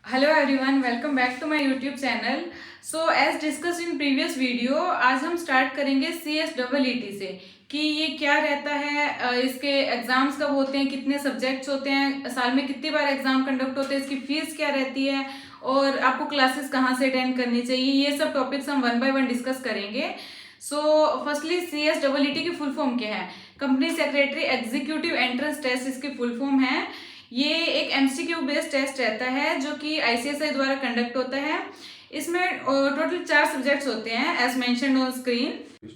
Hello everyone, welcome back to my YouTube channel. So as discuss in previous video, आज हम start करेंगे CSEET से कि ये क्या रहता है, इसके एग्जाम्स कब होते हैं, कितने सब्जेक्ट्स होते हैं, साल में कितनी बार एग्जाम कंडक्ट होते हैं, इसकी फीस क्या रहती है और आपको क्लासेस कहाँ से अटेंड करनी चाहिए, ये सब टॉपिक्स हम वन बाय वन डिस्कस करेंगे। सो फर्स्टली CSEET की फुल फॉर्म क्या है? Company secretary executive entrance test इसकी फुल फॉर्म है। ये एक MCQ बेस्ड टेस्ट रहता है जो कि ICSI द्वारा कंडक्ट होता है। इसमें टोटल 4 सब्जेक्ट्स होते हैं एज मेंशन्ड ऑन स्क्रीन।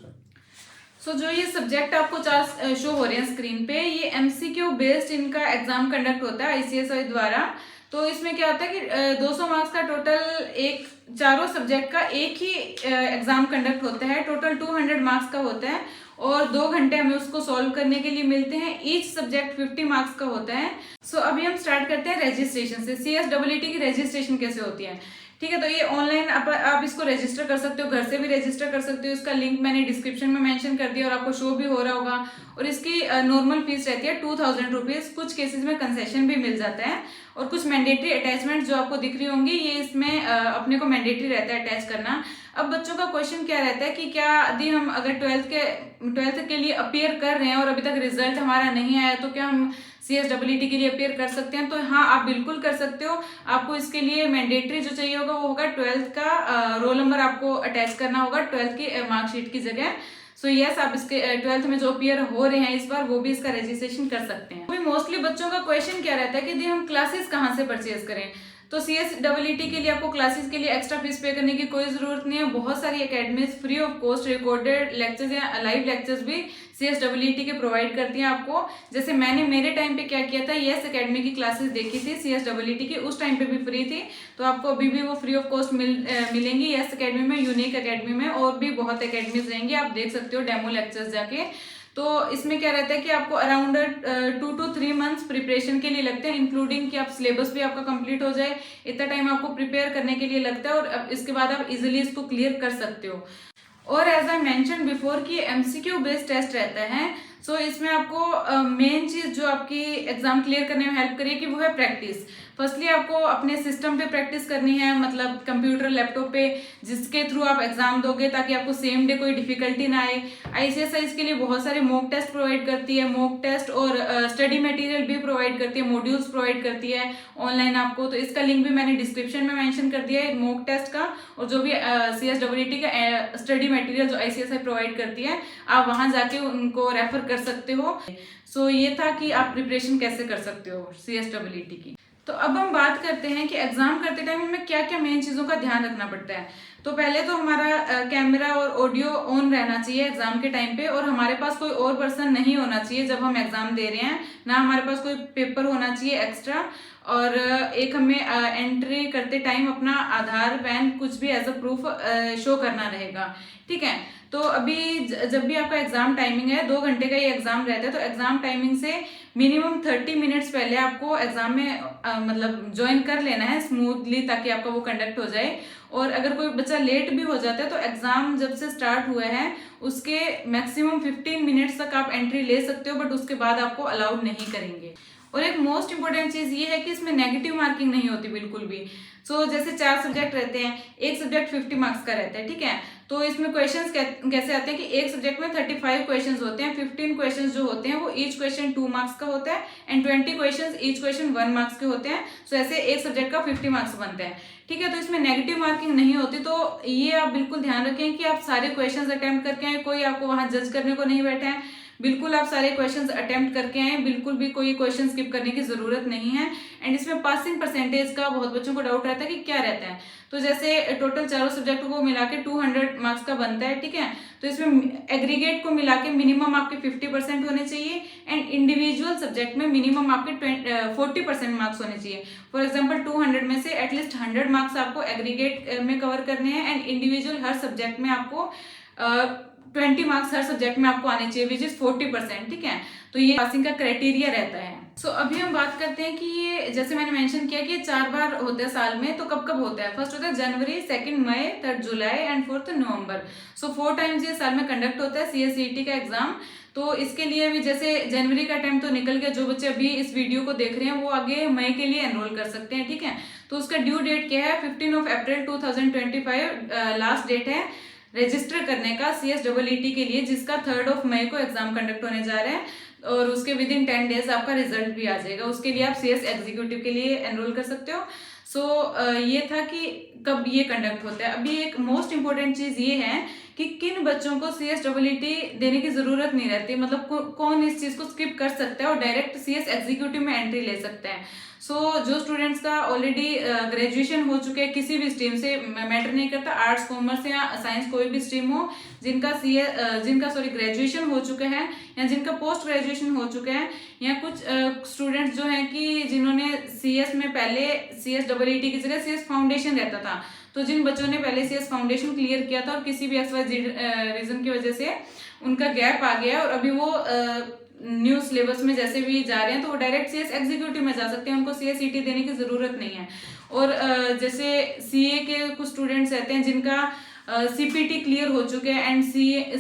सो जो ये सब्जेक्ट आपको 4 शो हो रहे हैं स्क्रीन पे, ये MCQ बेस्ड इनका एग्जाम कंडक्ट होता है ICSI द्वारा। तो इसमें क्या होता है कि 200 मार्क्स का टोटल एक चारों सब्जेक्ट का एक ही एग्जाम कंडक्ट होता है। टोटल 200 मार्क्स का होता है और 2 घंटे हमें उसको सॉल्व करने के लिए मिलते हैं। ईच सब्जेक्ट 50 मार्क्स का होता है। सो अभी हम स्टार्ट करते हैं रजिस्ट्रेशन से। CSEET की रजिस्ट्रेशन कैसे होती है? ठीक है, तो ये ऑनलाइन आप इसको रजिस्टर कर सकते हो, घर से भी रजिस्टर कर सकते हो। इसका लिंक मैंने डिस्क्रिप्शन में मेंशन कर दिया और आपको शो भी हो रहा होगा। और इसकी नॉर्मल फीस रहती है 2000 रुपीज़। कुछ केसेस में कंसेशन भी मिल जाता है और कुछ मैंडेटरी अटैचमेंट जो आपको दिख रही होंगी, ये इसमें अपने को मैंडेटरी रहता है अटैच करना। अब बच्चों का क्वेश्चन क्या रहता है कि क्या यदि हम अगर ट्वेल्थ के लिए अपियर कर रहे हैं और अभी तक रिजल्ट हमारा नहीं आया, तो क्या हम CSEET के लिए अपियर कर सकते हैं? तो हाँ, आप बिल्कुल कर सकते हो। आपको इसके लिए मैंडेटरी जो चाहिए होगा वो होगा 12th का रोल नंबर आपको अटैच करना होगा 12th की मार्कशीट की जगह। सो यस, आप इसके 12th में जो अपियर हो रहे हैं इस बार, वो भी इसका रजिस्ट्रेशन कर सकते हैं। अभी मोस्टली बच्चों का क्वेश्चन क्या रहता है कि यदि हम क्लासेस कहाँ से परचेज करें? तो CSEET के लिए आपको क्लासेस के लिए एक्स्ट्रा फीस पे करने की कोई जरूरत नहीं है। बहुत सारी academies free of cost recorded lectures या लाइव लेक्चर्स भी CSEET के प्रोवाइड करती हैं आपको। जैसे मैंने मेरे टाइम पे क्या किया था, यस एकेडमी की क्लासेस देखी थी CSEET की, उस टाइम पे भी फ्री थी। तो आपको अभी भी वो फ्री ऑफ कॉस्ट मिलेंगी यस एकेडमी में, यूनिक एकेडमी में, और भी बहुत एकेडमीज रहेंगी, आप देख सकते हो डेमो लेक्चर्स जाके। तो इसमें क्या रहता है कि आपको अराउंड 2 to 3 मंथ्स प्रिपरेशन के लिए लगते हैं, इंक्लूडिंग कि आप सिलेबस भी आपका कंप्लीट हो जाए। इतना टाइम आपको प्रिपेयर करने के लिए लगता है और अब इसके बाद आप इजीली इसको क्लियर कर सकते हो। और एज आई मेंशन बिफोर कि MCQ बेस्ड टेस्ट रहता है। सो इसमें आपको मेन चीज जो आपकी एग्जाम क्लियर करने में हेल्प करेगी वो है प्रैक्टिस। फर्स्टली आपको अपने सिस्टम पे प्रैक्टिस करनी है, मतलब कंप्यूटर लैपटॉप पे, जिसके थ्रू आप एग्जाम दोगे ताकि आपको सेम डे कोई डिफिकल्टी ना आए। ICSI इसके लिए बहुत सारे मॉक टेस्ट प्रोवाइड करती है, मॉक टेस्ट और स्टडी मटेरियल भी प्रोवाइड करती है, मॉड्यूल्स प्रोवाइड करती है ऑनलाइन आपको। तो इसका लिंक भी मैंने डिस्क्रिप्शन में मेंशन कर दिया है मॉक टेस्ट का, और जो भी CSEET का स्टडी मटेरियल जो ICSI प्रोवाइड करती है, आप वहां जाके उनको रेफर कर सकते हो। सो ये था कि आप प्रिपरेशन कैसे कर सकते हो CSEET की। तो अब हम बात करते हैं कि एग्जाम करते टाइम हमें क्या क्या मेन चीज़ों का ध्यान रखना पड़ता है। तो पहले तो हमारा कैमरा और ऑडियो ऑन रहना चाहिए एग्जाम के टाइम पे, और हमारे पास कोई और पर्सन नहीं होना चाहिए जब हम एग्जाम दे रहे हैं, ना हमारे पास कोई पेपर होना चाहिए एक्स्ट्रा। और एक हमें एंट्री करते टाइम अपना आधार पैन कुछ भी एज अ प्रूफ शो करना रहेगा। ठीक है, तो अभी जब भी आपका एग्जाम टाइमिंग है, 2 घंटे का ये एग्जाम रहता है, तो एग्जाम टाइमिंग से मिनिमम 30 मिनट्स पहले आपको एग्जाम में मतलब ज्वाइन कर लेना है स्मूथली, ताकि आपका वो कंडक्ट हो जाए। और अगर कोई बच्चा लेट भी हो जाता है तो एग्जाम जब से स्टार्ट हुआ है उसके मैक्सिमम 15 मिनट्स तक आप एंट्री ले सकते हो, बट उसके बाद आपको अलाउड नहीं करेंगे। और एक मोस्ट इंपॉर्टेंट चीज ये है कि इसमें नेगेटिव मार्किंग नहीं होती बिल्कुल भी। सो जैसे 4 सब्जेक्ट रहते हैं, एक सब्जेक्ट 50 मार्क्स का रहता है। ठीक है, तो इसमें क्वेश्चंस कैसे आते हैं कि एक सब्जेक्ट में 35 क्वेश्चंस होते हैं। 15 क्वेश्चंस जो होते हैं वो ईच क्वेश्चन 2 मार्क्स का होता है, and 20 questions each question 1 marks के होते हैं। सो ऐसे एक सब्जेक्ट का 50 मार्क्स बनते हैं। ठीक है, तो इसमें नेगेटिव मार्किंग नहीं होती। तो ये आप बिल्कुल ध्यान रखें कि आप सारे क्वेश्चंस अटेम्प्ट करके आए, कोई आपको वहां जज करने को नहीं बैठा है। बिल्कुल आप सारे क्वेश्चंस अटेम्प्ट करके आए, बिल्कुल भी कोई क्वेश्चन स्किप करने की जरूरत नहीं है। एंड इसमें पासिंग परसेंटेज का बहुत बच्चों को डाउट रहता है कि क्या रहता है। तो जैसे टोटल चारों सब्जेक्ट को मिला के 200 मार्क्स का बनता है। ठीक है, तो इसमें एग्रीगेट को मिला के मिनिमम आपके 50% होने चाहिए, एंड इंडिविजुअल सब्जेक्ट में मिनिमम आपके 40% मार्क्स होने चाहिए। फॉर एग्जाम्पल 200 में से एटलीस्ट 100 मार्क्स आपको एग्रीगेट में कवर करने हैं, एंड इंडिविजुअल हर सब्जेक्ट में आपको 20 मार्क्स हर सब्जेक्ट में आपको आने चाहिए, विच इज 40%। ठीक है, तो ये पासिंग का क्राइटेरिया रहता है। सो अभी हम बात करते हैं कि ये जैसे मैंने मेंशन किया कि ये 4 बार होता है साल में। तो कब कब होता है? फर्स्ट होता है जनवरी, 2 मई, 3 जुलाई एंड 4 नवंबर। सो 4 टाइम्स ये साल में कंडक्ट होता है CSEET का एग्जाम। तो इसके लिए भी जैसे जनवरी का टाइम तो निकल गया, जो बच्चे अभी इस वीडियो को देख रहे हैं वो आगे मई के लिए एनरोल कर सकते हैं, ठीक है। तो उसका ड्यू डेट क्या है, 15 अप्रैल 2025 लास्ट डेट है रजिस्टर करने का CSEET के लिए, जिसका 3 मई को एग्जाम कंडक्ट होने जा रहे हैं और उसके विद इन 10 डेज आपका रिजल्ट भी आ जाएगा। उसके लिए आप CS एग्जीक्यूटिव के लिए एनरोल कर सकते हो। सो ये था कि कब ये कंडक्ट होता है। अभी एक मोस्ट इंपॉर्टेंट चीज़ ये है कि किन बच्चों को CSEET देने की ज़रूरत नहीं रहती, मतलब कौन इस चीज़ को स्किप कर सकता है और डायरेक्ट CS एग्जीक्यूटिव में एंट्री ले सकते हैं। जो स्टूडेंट्स का ऑलरेडी ग्रेजुएशन हो चुके हैं किसी भी स्ट्रीम से, मैटर नहीं करता आर्ट्स कॉमर्स या साइंस कोई भी स्ट्रीम हो, जिनका ग्रेजुएशन हो चुके हैं या जिनका पोस्ट ग्रेजुएशन हो चुके हैं, या कुछ स्टूडेंट्स जो हैं कि जिन्होंने CS में पहले CSEET की जगह CS फाउंडेशन रहता था, तो जिन बच्चों ने पहले CS फाउंडेशन क्लियर किया था और किसी भी रीजन की वजह से उनका गैप आ गया और अभी वो न्यू सिलेबस में जैसे भी जा रहे हैं, तो वो डायरेक्ट CS एग्जीक्यूटिव में जा सकते हैं, उनको CSET देने की ज़रूरत नहीं है। और जैसे CA के कुछ स्टूडेंट्स रहते हैं जिनका CPT क्लियर हो चुके हैं एंड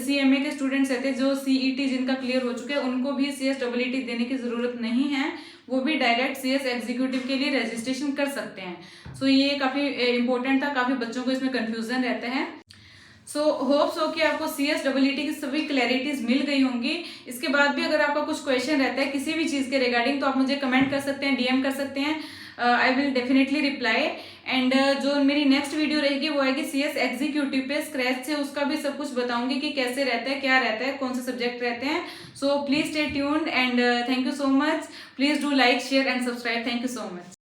CMA के स्टूडेंट्स रहते हैं जो CET जिनका क्लियर हो चुके हैं, उनको भी CSEET देने की ज़रूरत नहीं है, वो भी डायरेक्ट CS एग्जीक्यूटिव के लिए रजिस्ट्रेशन कर सकते हैं। ये काफ़ी इंपॉर्टेंट था, काफ़ी बच्चों को इसमें कन्फ्यूज़न रहता है। होप्स हो कि आपको CSEET की सभी क्लैरिटीज मिल गई होंगी। इसके बाद भी अगर आपका कुछ क्वेश्चन रहता है किसी भी चीज़ के रिगार्डिंग, तो आप मुझे कमेंट कर सकते हैं, DM कर सकते हैं, I will definitely reply. And जो मेरी नेक्स्ट वीडियो रहेगी वो आएगी CS एग्जीक्यूटिव पे स्क्रैच से, उसका भी सब कुछ बताऊंगी कि कैसे रहता है, क्या रहता है, कौन से सब्जेक्ट रहते हैं। Please stay tuned and thank you so much. Please do like, share and subscribe. Thank you so much.